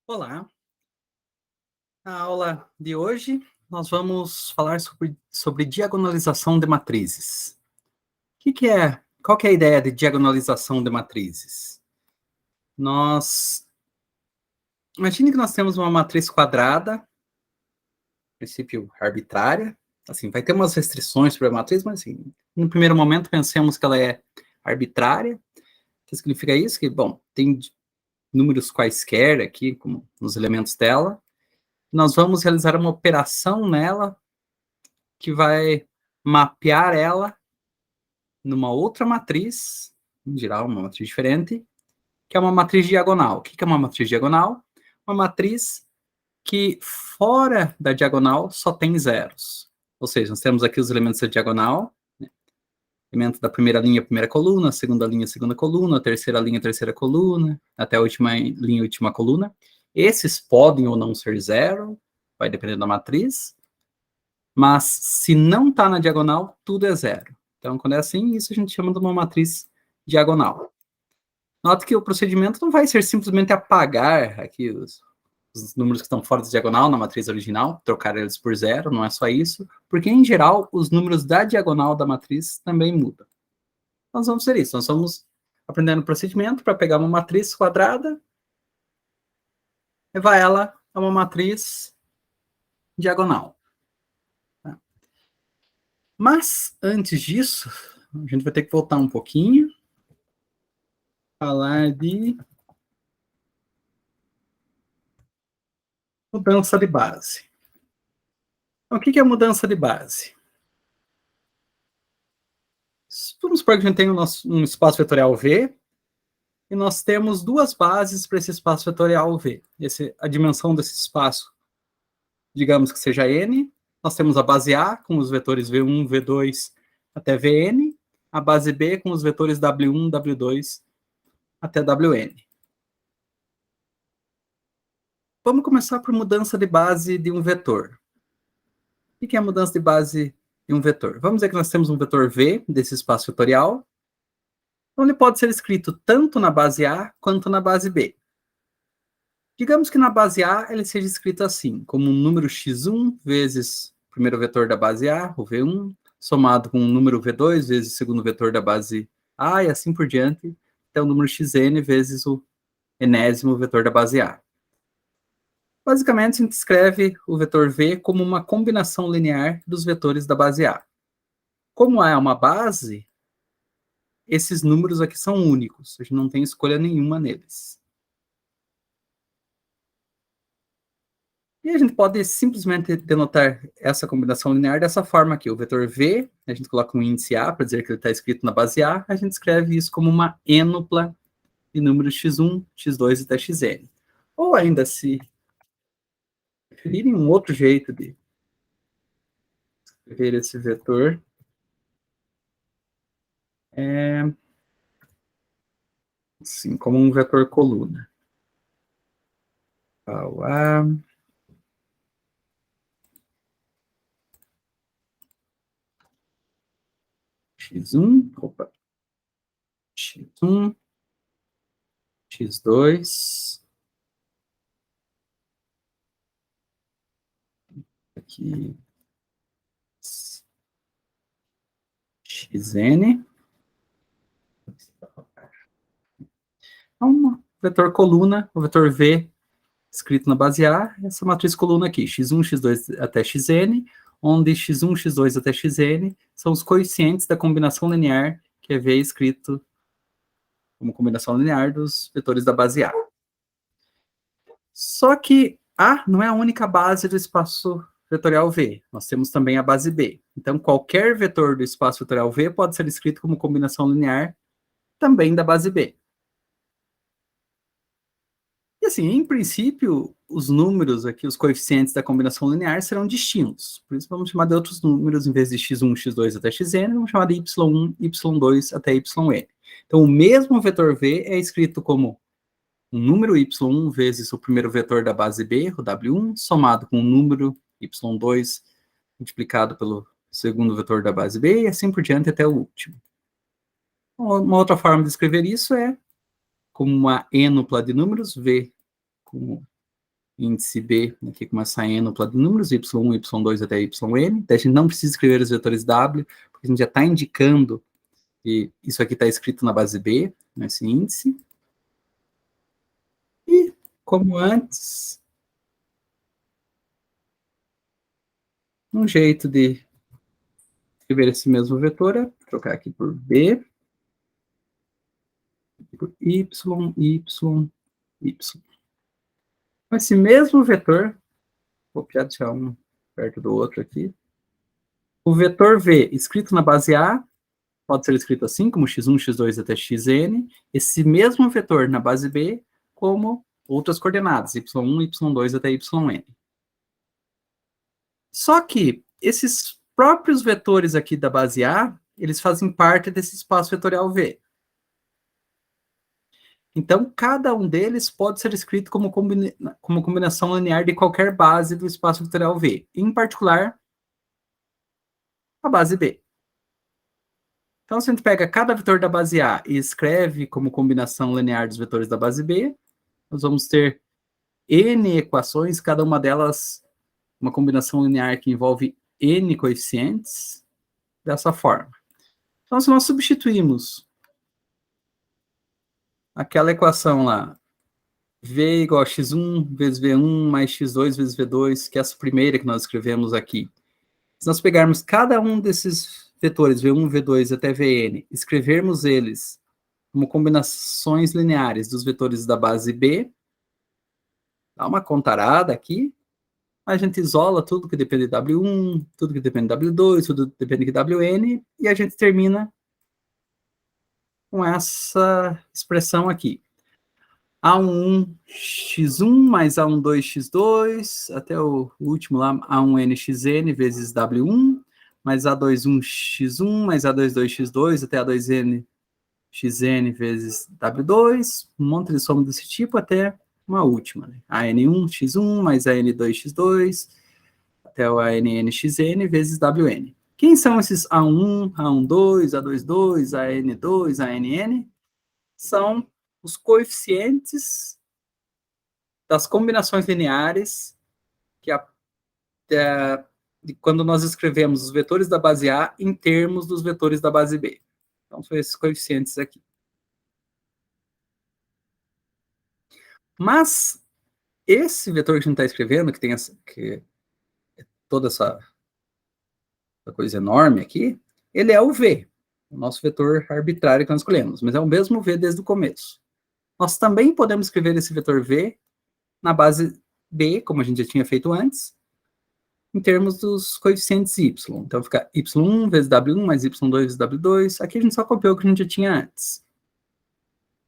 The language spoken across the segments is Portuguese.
Olá, na aula de hoje nós vamos falar sobre diagonalização de matrizes. Qual que é a ideia de diagonalização de matrizes? Imagine que nós temos uma matriz quadrada, princípio arbitrária, assim, vai ter umas restrições para a matriz, mas assim, no primeiro momento pensemos que ela é arbitrária. O que significa isso? Que, bom, tem números quaisquer aqui, como nos elementos dela, nós vamos realizar uma operação nela que vai mapear ela numa outra matriz, em geral, uma matriz diferente, que é uma matriz diagonal. O que é uma matriz diagonal? Uma matriz que fora da diagonal só tem zeros. Ou seja, nós temos aqui os elementos da diagonal, né? Elemento da primeira linha, primeira coluna, segunda linha, segunda coluna, terceira linha, terceira coluna, até a última linha, última coluna. Esses podem ou não ser zero, vai depender da matriz, mas se não está na diagonal, tudo é zero. Então, quando é assim, isso a gente chama de uma matriz diagonal. Nota que o procedimento não vai ser simplesmente apagar aqui os números que estão fora da diagonal na matriz original, trocar eles por zero, não é só isso, porque, em geral, os números da diagonal da matriz também mudam. Nós vamos fazer isso, nós vamos aprendendo o procedimento para pegar uma matriz quadrada, levar ela a uma matriz diagonal. Mas, antes disso, a gente vai ter que voltar um pouquinho, falar de mudança de base. Então, o que é mudança de base? Vamos supor que a gente tem um espaço vetorial V, e nós temos duas bases para esse espaço vetorial V. A dimensão desse espaço, digamos que seja N. Nós temos a base A com os vetores V1, V2 até Vn, a base B com os vetores W1, W2 até Wn. Vamos começar por mudança de base de um vetor. O que é a mudança de base de um vetor? Vamos dizer que nós temos um vetor V desse espaço vetorial. Então, ele pode ser escrito tanto na base A quanto na base B. Digamos que na base A ele seja escrito assim, como um número x1 vezes o primeiro vetor da base A, o V1, somado com um número V2 vezes o segundo vetor da base A, e assim por diante, até o número xn vezes o enésimo vetor da base A. Basicamente, a gente escreve o vetor V como uma combinação linear dos vetores da base A. Como A é uma base, esses números aqui são únicos, a gente não tem escolha nenhuma neles. E a gente pode simplesmente denotar essa combinação linear dessa forma aqui. O vetor V, a gente coloca um índice A para dizer que ele está escrito na base A, a gente escreve isso como uma ênupla de números x1, x2 até xn. Ou ainda, se preferirem, um outro jeito de escrever esse vetor é assim, como um vetor coluna. A x1, x1, x2, aqui, xn, um vetor coluna, o vetor V escrito na base A, essa matriz coluna aqui, x1, x2 até xn, onde x1, x2 até xn são os coeficientes da combinação linear, que é V escrito como combinação linear dos vetores da base A. Só que A não é a única base do espaço vetorial V, nós temos também a base B. Então, qualquer vetor do espaço vetorial V pode ser escrito como combinação linear também da base B. E assim, em princípio, os números aqui, os coeficientes da combinação linear serão distintos. Por isso, vamos chamar de outros números, em vez de x1, x2 até xn, vamos chamar de y1, y2 até yn. Então, o mesmo vetor V é escrito como um número y1 vezes o primeiro vetor da base B, o w1, somado com o número y2 multiplicado pelo segundo vetor da base B, e assim por diante até o último. Uma outra forma de escrever isso é como uma ênupla de números, V como índice B, aqui com essa ênupla de números, y1, y2 até yn. Daí a gente não precisa escrever os vetores W, porque a gente já está indicando que isso aqui está escrito na base B, nesse índice. E, como antes, um jeito de escrever esse mesmo vetor é trocar aqui por B, por y, y, y. Esse mesmo vetor, vou deixar um perto do outro aqui. O vetor V, escrito na base A, pode ser escrito assim, como x1, x2 até xn. Esse mesmo vetor na base B, como outras coordenadas, y1, y2 até yn. Só que esses próprios vetores aqui da base A, eles fazem parte desse espaço vetorial V. Então, cada um deles pode ser escrito como combinação linear de qualquer base do espaço vetorial V, em particular, a base B. Então, se a gente pega cada vetor da base A e escreve como combinação linear dos vetores da base B, nós vamos ter N equações, cada uma delas uma combinação linear que envolve N coeficientes, dessa forma. Então, se nós substituímos aquela equação lá, V igual a x1 vezes V1 mais x2 vezes V2, que é essa primeira que nós escrevemos aqui. Se nós pegarmos cada um desses vetores, V1, V2 até Vn, escrevermos eles como combinações lineares dos vetores da base B, dá uma contarada aqui, a gente isola tudo que depende de W1, tudo que depende de W2, tudo que depende de Wn, e a gente termina com essa expressão aqui. A11x1 mais A12x2, até o último lá, A1nxn vezes W1, mais A21x1 mais A22x2, até A2nxn vezes W2, um monte de soma desse tipo, até uma última, né? AN1x1 mais AN2x2, até o ANnxn vezes Wn. Quem são esses A1, A12, A22, AN2, ANN? São os coeficientes das combinações lineares de quando nós escrevemos os vetores da base A em termos dos vetores da base B. Então, são esses coeficientes aqui. Mas, esse vetor que a gente está escrevendo, que tem toda essa coisa enorme aqui, ele é o V, o nosso vetor arbitrário que nós escolhemos, mas é o mesmo V desde o começo. Nós também podemos escrever esse vetor V na base B, como a gente já tinha feito antes, em termos dos coeficientes y. Então, fica y1 vezes w1 mais y2 vezes w2. Aqui a gente só copiou o que a gente já tinha antes.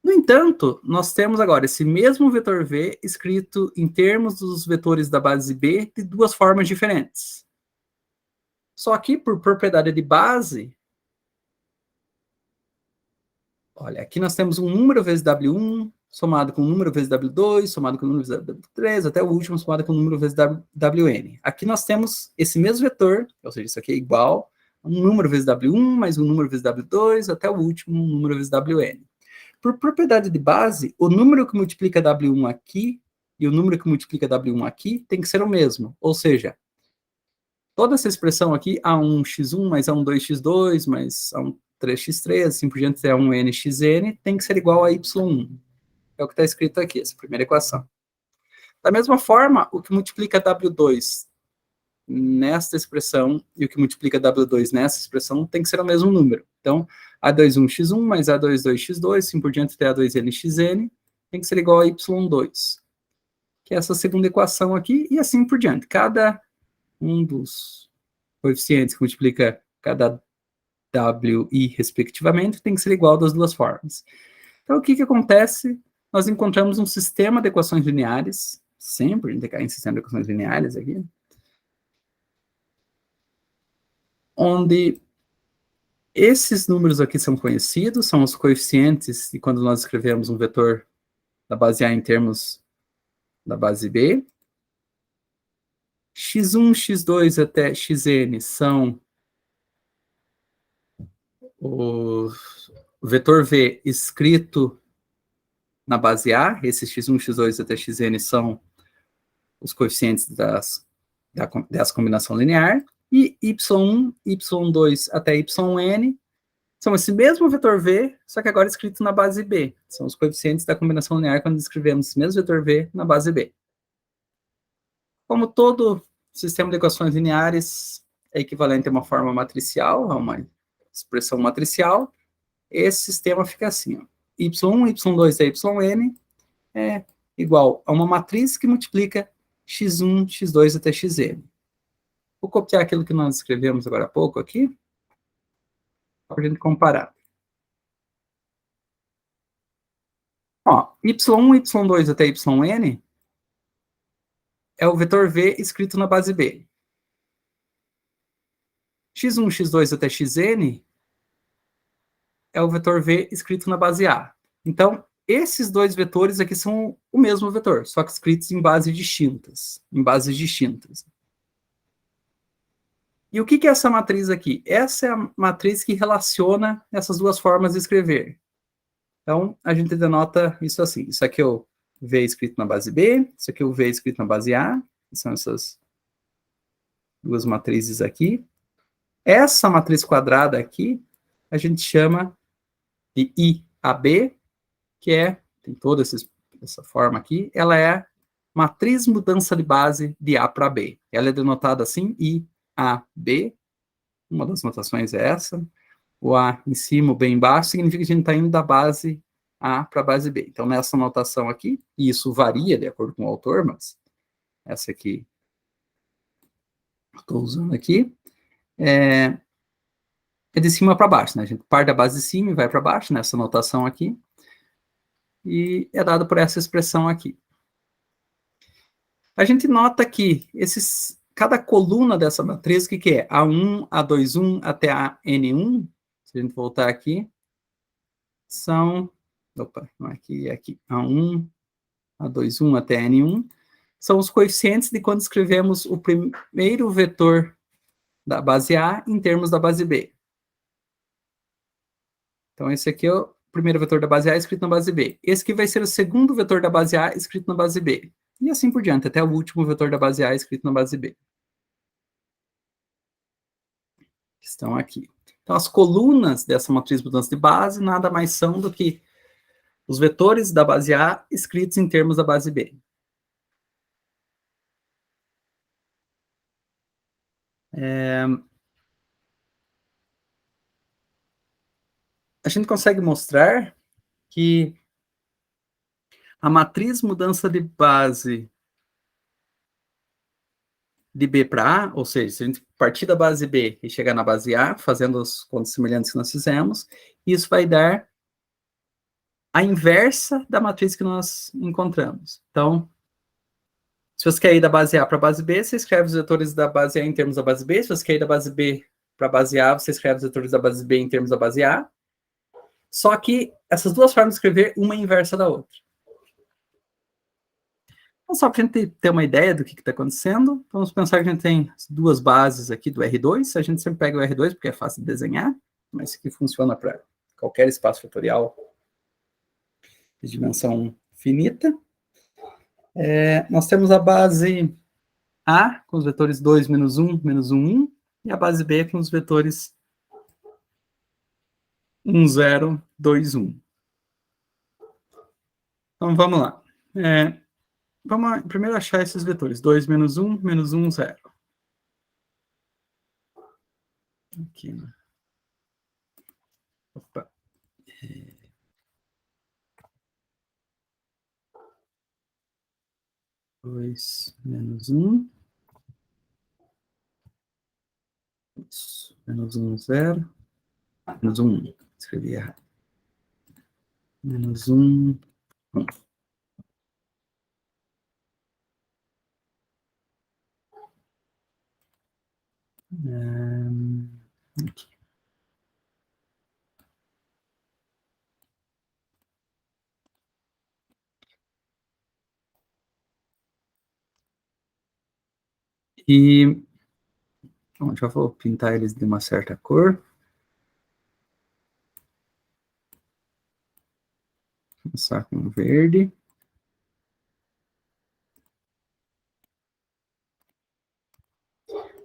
No entanto, nós temos agora esse mesmo vetor V escrito em termos dos vetores da base B de duas formas diferentes. Só que, por propriedade de base, olha, aqui nós temos um número vezes W1, somado com um número vezes W2, somado com um número vezes W3, até o último somado com um número vezes Wn. Aqui nós temos esse mesmo vetor, ou seja, isso aqui é igual a um número vezes W1, mais um número vezes W2, até o último um número vezes Wn. Por propriedade de base, o número que multiplica W1 aqui e o número que multiplica W1 aqui tem que ser o mesmo, ou seja, toda essa expressão aqui, A1x1 mais A12x2 mais A13x3, assim por diante, é A1nxn, tem que ser igual a y1. É o que está escrito aqui, essa primeira equação. Da mesma forma, o que multiplica W2 nesta expressão e o que multiplica W2 nessa expressão tem que ser o mesmo número. Então, A21x1 mais A22x2, assim por diante, até A2nxn, tem que ser igual a y2. Que é essa segunda equação aqui, e assim por diante. Cada um dos coeficientes que multiplica cada WI, respectivamente, tem que ser igual das duas formas. Então, o que acontece? Nós encontramos um sistema de equações lineares, sempre a gente cai em sistema de equações lineares aqui, onde esses números aqui são conhecidos, são os coeficientes de quando nós escrevemos um vetor da base A em termos da base B. x1, x2 até xn são o vetor V escrito na base A, esses x1, x2 até xn são os coeficientes dessa combinação linear, e y1, y2 até yn são esse mesmo vetor v, só que agora escrito na base b. São os coeficientes da combinação linear quando escrevemos esse mesmo vetor v na base b. Como todo sistema de equações lineares é equivalente a uma forma matricial, a uma expressão matricial, esse sistema fica assim, ó. y1, y2 até yn é igual a uma matriz que multiplica x1, x2 até xn. Vou copiar aquilo que nós escrevemos agora há pouco aqui, para a gente comparar. Ó, y1, y2 até yn é o vetor v escrito na base b. x1, x2 até xn é o vetor v escrito na base a. Então, esses dois vetores aqui são o mesmo vetor, só que escritos em bases distintas. E o que é essa matriz aqui? Essa é a matriz que relaciona essas duas formas de escrever. Então, a gente denota isso assim. Isso aqui é o V escrito na base B, isso aqui é o V escrito na base A, são essas duas matrizes aqui. Essa matriz quadrada aqui, a gente chama de IAB, que tem toda essa forma aqui, ela é matriz mudança de base de A para B. Ela é denotada assim, IAB, uma das notações é essa, o A em cima, o B embaixo, significa que a gente está indo da base A para a base B. Então, nessa notação aqui, e isso varia de acordo com o autor, mas essa aqui estou usando aqui, é de cima para baixo, né? A gente parte da base de cima e vai para baixo, nessa notação aqui, e é dado por essa expressão aqui. A gente nota que cada coluna dessa matriz, o que é? A1, A21 até a N1, se a gente voltar aqui, são... Opa, não é aqui, é aqui. A1, A21 até N1, são os coeficientes de quando escrevemos o primeiro vetor da base A em termos da base B. Então, esse aqui é o primeiro vetor da base A escrito na base B. Esse aqui vai ser o segundo vetor da base A escrito na base B. E assim por diante, até o último vetor da base A escrito na base B. Estão aqui. Então, as colunas dessa matriz de mudança de base nada mais são do que os vetores da base A escritos em termos da base B. A gente consegue mostrar que a matriz mudança de base de B para A, ou seja, se a gente partir da base B e chegar na base A, fazendo os contos semelhantes que nós fizemos, isso vai dar a inversa da matriz que nós encontramos. Então, se você quer ir da base A para a base B, você escreve os vetores da base A em termos da base B. Se você quer ir da base B para a base A, você escreve os vetores da base B em termos da base A. Só que essas duas formas de escrever, uma é inversa da outra. Então, só para a gente ter uma ideia do que está acontecendo, vamos pensar que a gente tem duas bases aqui do R2. A gente sempre pega o R2 porque é fácil de desenhar, mas isso aqui funciona para qualquer espaço vetorial de dimensão finita. Nós temos a base A com os vetores 2, menos 1, menos 1, 1, e a base B com os vetores 1, 0, 2, 1. Então, vamos lá. Vamos primeiro achar esses vetores. 2, menos 1, menos 1, 0. Aqui, né? Opa. 2, menos 1. Menos 1, 0. Menos 1, 1. Escrevi errado. Menos 1, 1. Aqui. E bom, já vou pintar eles de uma certa cor. Começar com verde.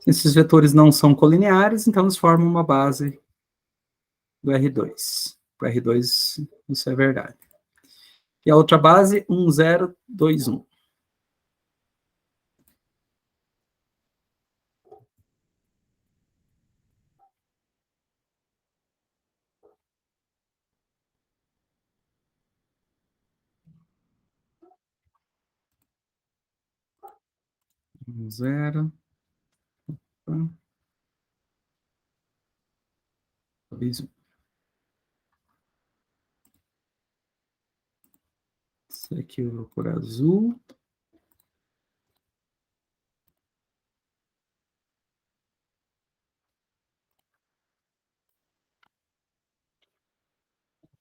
Esses vetores não são colineares, então eles formam uma base do R2. Para R2, isso é verdade. E a outra base, 1, 0, 2, 1. Um, 0, 2, 1. Esse aqui eu vou por azul.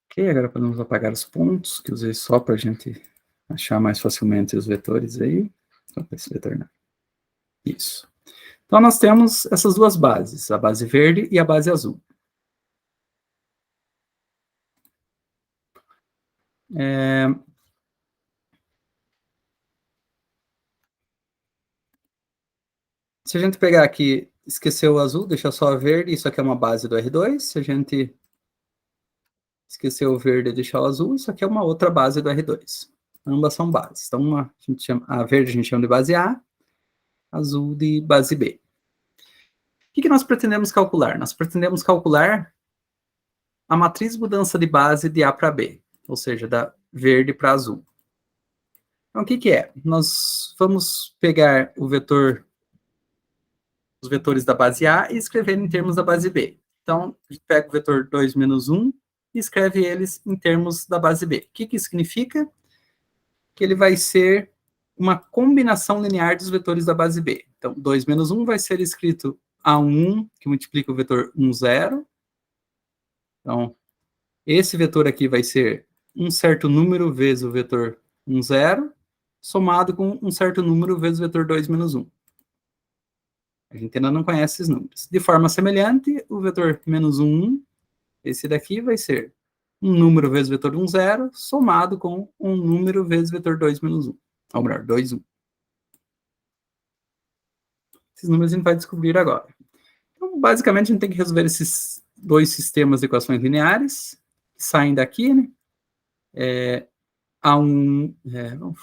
Ok, agora podemos apagar os pontos, que usei só para a gente achar mais facilmente os vetores aí. Só para esse vetor não. Isso. Então, nós temos essas duas bases, a base verde e a base azul. Se a gente pegar aqui, esquecer o azul, deixar só a verde, isso aqui é uma base do R2. Se a gente esquecer o verde e deixar o azul, isso aqui é uma outra base do R2. Ambas são bases. Então, a verde a gente chama de base A, azul de base B. O que nós pretendemos calcular? Nós pretendemos calcular a matriz mudança de base de A para B, ou seja, da verde para azul. Então, o que é? Nós vamos pegar os vetores da base A e escrever em termos da base B. Então, a gente pega o vetor 2 menos 1 e escreve eles em termos da base B. O que isso significa? Que ele vai ser uma combinação linear dos vetores da base B. Então, 2 menos 1 vai ser escrito A1, que multiplica o vetor 1, 0. Então, esse vetor aqui vai ser um certo número vezes o vetor 1, 0, somado com um certo número vezes o vetor 2 menos 1. A gente ainda não conhece esses números. De forma semelhante, o vetor menos 1, 1, esse daqui vai ser um número vezes o vetor 1, 0, somado com um número vezes o vetor 2 menos 1. Ou melhor, 2, 1. Esses números a gente vai descobrir agora. Então, basicamente, a gente tem que resolver esses dois sistemas de equações lineares, que saem daqui, né? Vamos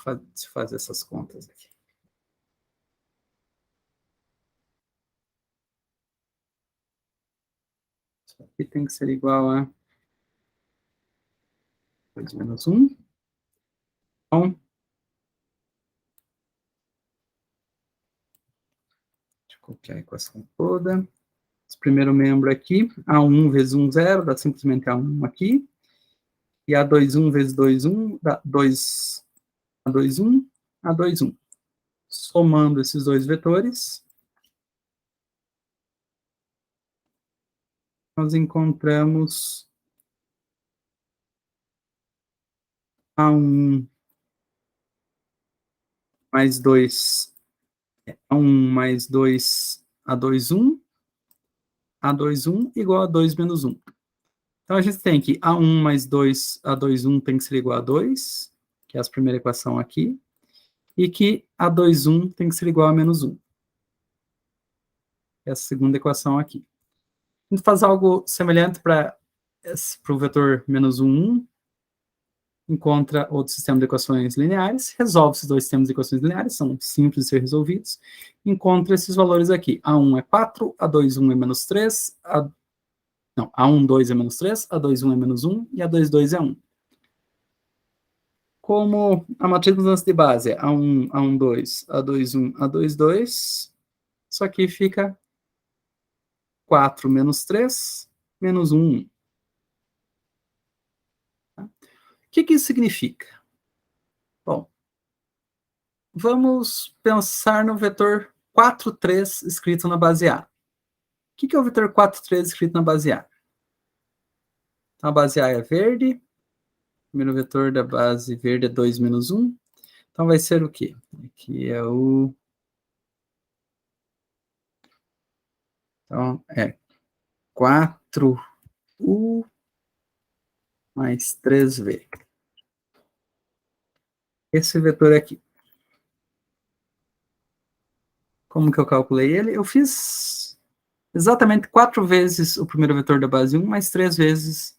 fazer essas contas aqui. Isso aqui tem que ser igual a 2 menos 1. Então, deixa eu copiar a equação toda. Esse primeiro membro aqui, A1 vezes 1, 0, dá simplesmente A1 aqui. E A2, 1 vezes 2, 1, dá 2, A2, 1, A2, 1. Somando esses dois vetores, nós encontramos A1 mais 2, A1 mais 2, A2, 1, A2, 1 igual a 2 menos 1. Então, a gente tem que A1 mais 2, A2, 1 tem que ser igual a 2, que é a primeira equação aqui, e que A2, 1 tem que ser igual a menos 1, que é a segunda equação aqui. A gente faz algo semelhante para o vetor menos 1, 1, encontra outro sistema de equações lineares, resolve esses dois sistemas de equações lineares, são simples de ser resolvidos, encontra esses valores aqui. A1 é 4, A2, 1 é menos 3, A1, 2 é menos 3, A2, 1 é menos 1 e A2, 2 é 1. Como a matriz de mudança de base é A1, A1, 2, A2, 1, A2, 2, isso aqui fica 4 menos 3, menos 1, 1. Tá? O que isso significa? Bom, vamos pensar no vetor 4, 3 escrito na base A. O que é o vetor 4, 3 escrito na base A? Então, a base A é verde, o primeiro vetor da base verde é 2 menos 1, então vai ser o quê? Aqui é o... Então, é 4U mais 3V. Esse vetor aqui. Como que eu calculei ele? Eu fiz exatamente 4 vezes o primeiro vetor da base 1, mais 3 vezes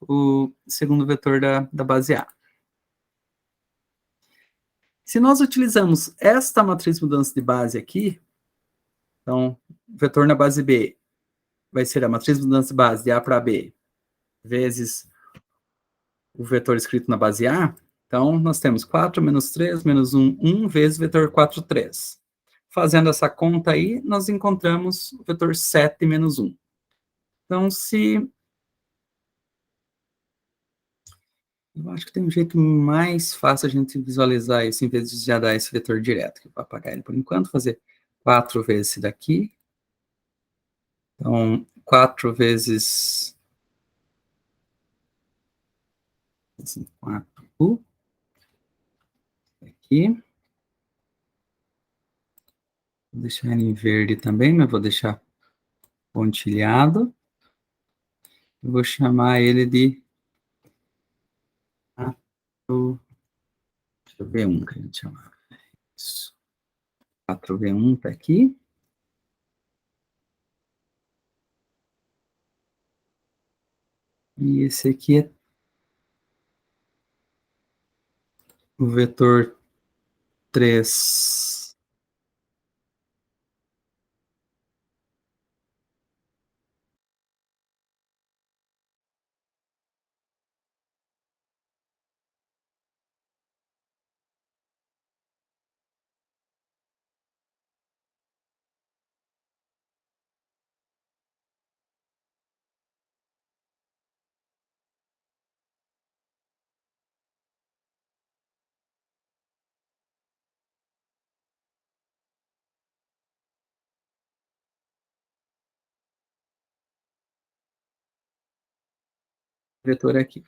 o segundo vetor da base A. Se nós utilizamos esta matriz de mudança de base aqui, então, o vetor na base B vai ser a matriz de mudança de base de A para B, vezes o vetor escrito na base A. Então, nós temos 4 menos 3 menos 1, 1 vezes o vetor 4, 3. Fazendo essa conta aí, nós encontramos o vetor 7 menos 1. Então, se... Eu acho que tem um jeito mais fácil a gente visualizar isso, em vez de já dar esse vetor direto, que eu vou apagar ele por enquanto, fazer 4 vezes esse daqui. Então, 4 vezes... 4U. Aqui. Vou deixar ele em verde também, mas vou deixar pontilhado. Eu vou chamar ele de 4, deixa eu ver, V1, que a gente chama. Isso. 4V1 está aqui. E esse aqui é o vetor 3. Vetor aqui.